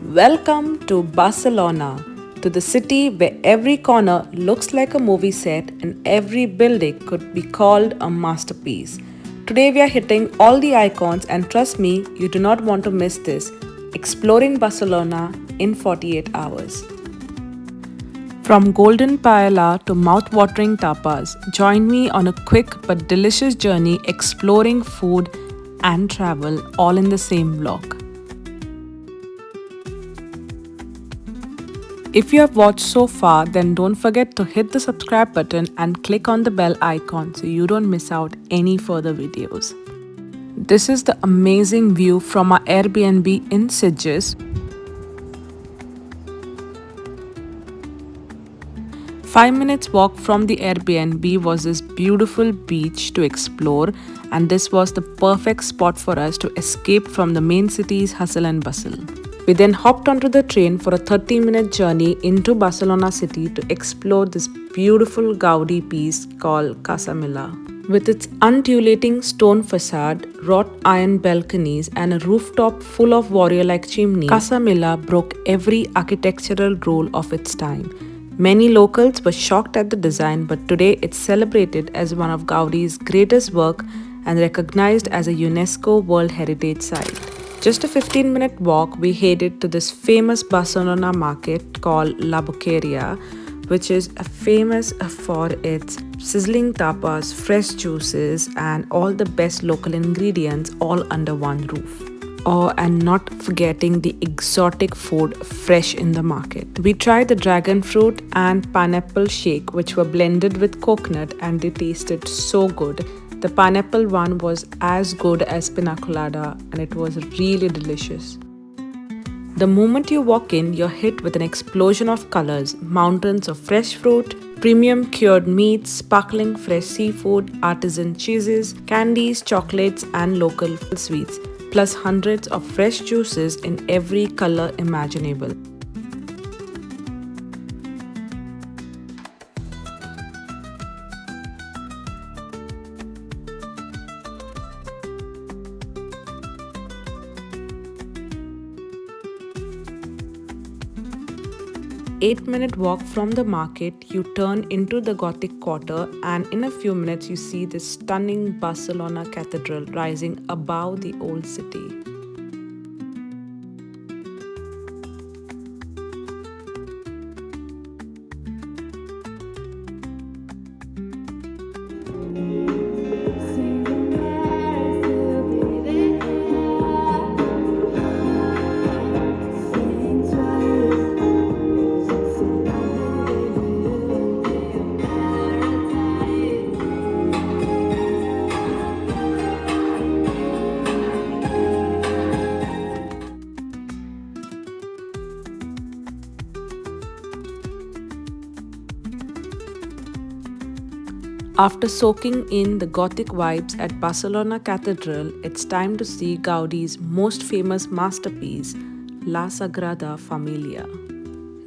Welcome to Barcelona, to the city where every corner looks like a movie set and every building could be called a masterpiece. Today we are hitting all the icons, and trust me, you do not want to miss this. Exploring Barcelona in 48 hours. From golden paella to mouth-watering tapas, join me on a quick but delicious journey exploring food and travel all in the same vlog. If you have watched so far, then don't forget to hit the subscribe button and click on the bell icon so you don't miss out any further videos. This is the amazing view from our Airbnb in Sitges. 5 minutes walk from the Airbnb was this beautiful beach to explore, and this was the perfect spot for us to escape from the main city's hustle and bustle. We then hopped onto the train for a 30-minute journey into Barcelona city to explore this beautiful Gaudi piece called Família. With its undulating stone facade, wrought iron balconies, and a rooftop full of warrior-like chimneys, Família broke every architectural rule of its time. Many locals were shocked at the design, but today it's celebrated as one of Gaudi's greatest work and recognized as a UNESCO World Heritage Site. Just a 15-minute walk, we headed to this famous Barcelona market called La Bouqueria, which is famous for its sizzling tapas, fresh juices, and all the best local ingredients all under one roof. Oh, and not forgetting the exotic food fresh in the market. We tried the dragon fruit and pineapple shake, which were blended with coconut, and they tasted so good. The pineapple one was as good as pina colada, and it was really delicious. The moment you walk in, you're hit with an explosion of colors: mountains of fresh fruit, premium cured meats, sparkling fresh seafood, artisan cheeses, candies, chocolates, and local sweets, plus hundreds of fresh juices in every color imaginable. Eight-minute walk from the market, you turn into the Gothic quarter, and in a few minutes you see this stunning Barcelona cathedral rising above the old city. After soaking in the Gothic vibes at Barcelona Cathedral, it's time to see Gaudi's most famous masterpiece, La Sagrada Familia.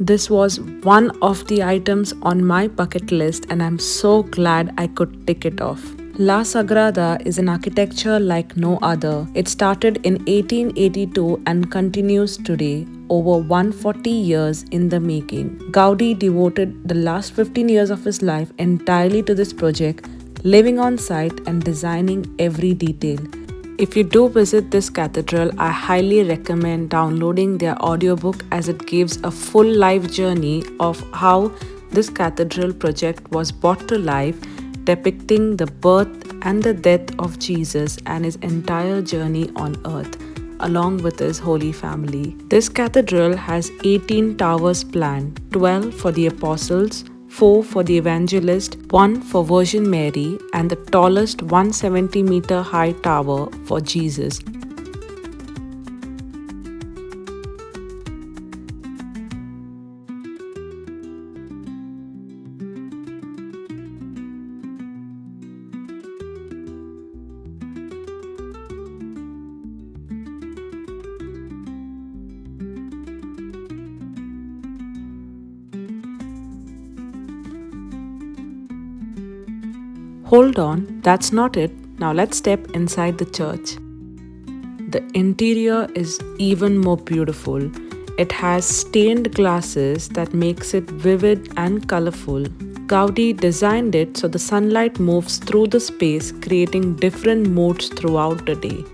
This was one of the items on my bucket list, and I'm so glad I could tick it off. La Sagrada is an architecture like no other. It started in 1882 and continues today, over 140 years in the making. Gaudi devoted the last 15 years of his life entirely to this project, living on site and designing every detail. If you do visit this cathedral, I highly recommend downloading their audiobook, as it gives a full life journey of how this cathedral project was brought to life, depicting the birth and the death of Jesus and his entire journey on earth, along with his Holy Family. This cathedral has 18 towers planned, 12 for the apostles, 4 for the evangelist, 1 for Virgin Mary, and the tallest 170-meter high tower for Jesus. Hold on, that's not it. Now let's step inside the church. The interior is even more beautiful. It has stained glasses that makes it vivid and colorful. Gaudi designed it so the sunlight moves through the space, creating different moods throughout the day.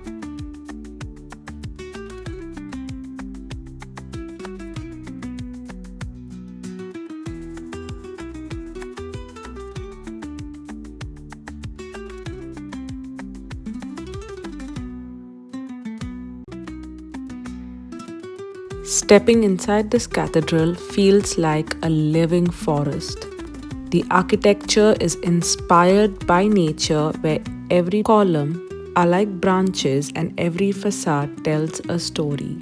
Stepping inside this cathedral feels like a living forest. The architecture is inspired by nature, where every column are like branches and every facade tells a story.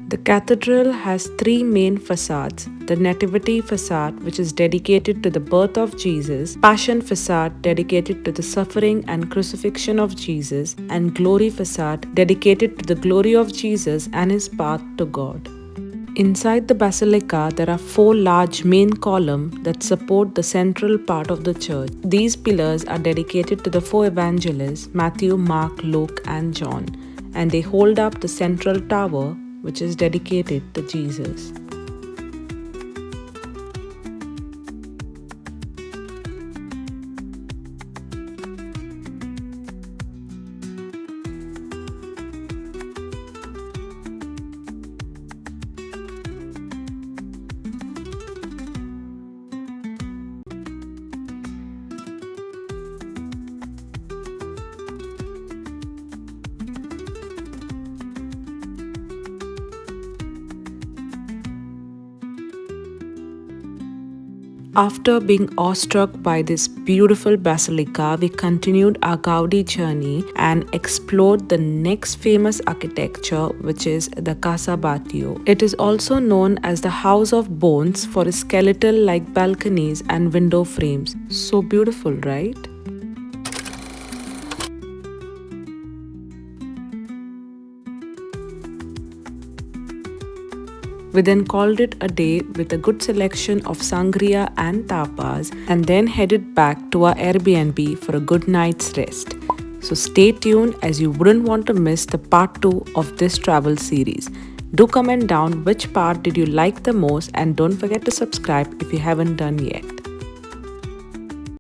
The cathedral has three main facades: the Nativity facade, which is dedicated to the birth of Jesus, Passion facade, dedicated to the suffering and crucifixion of Jesus, and Glory facade, dedicated to the glory of Jesus and his path to God. Inside the basilica, there are four large main columns that support the central part of the church. These pillars are dedicated to the four evangelists, Matthew, Mark, Luke, and John, and they hold up the central tower, which is dedicated to Jesus. After being awestruck by this beautiful basilica, we continued our Gaudi journey and explored the next famous architecture, which is the Casa Batlló. It is also known as the House of Bones for its skeletal-like balconies and window frames. So beautiful, right? We then called it a day with a good selection of sangria and tapas, and then headed back to our Airbnb for a good night's rest. So stay tuned, as you wouldn't want to miss the part 2 of this travel series. Do comment down which part did you like the most, and don't forget to subscribe if you haven't done yet.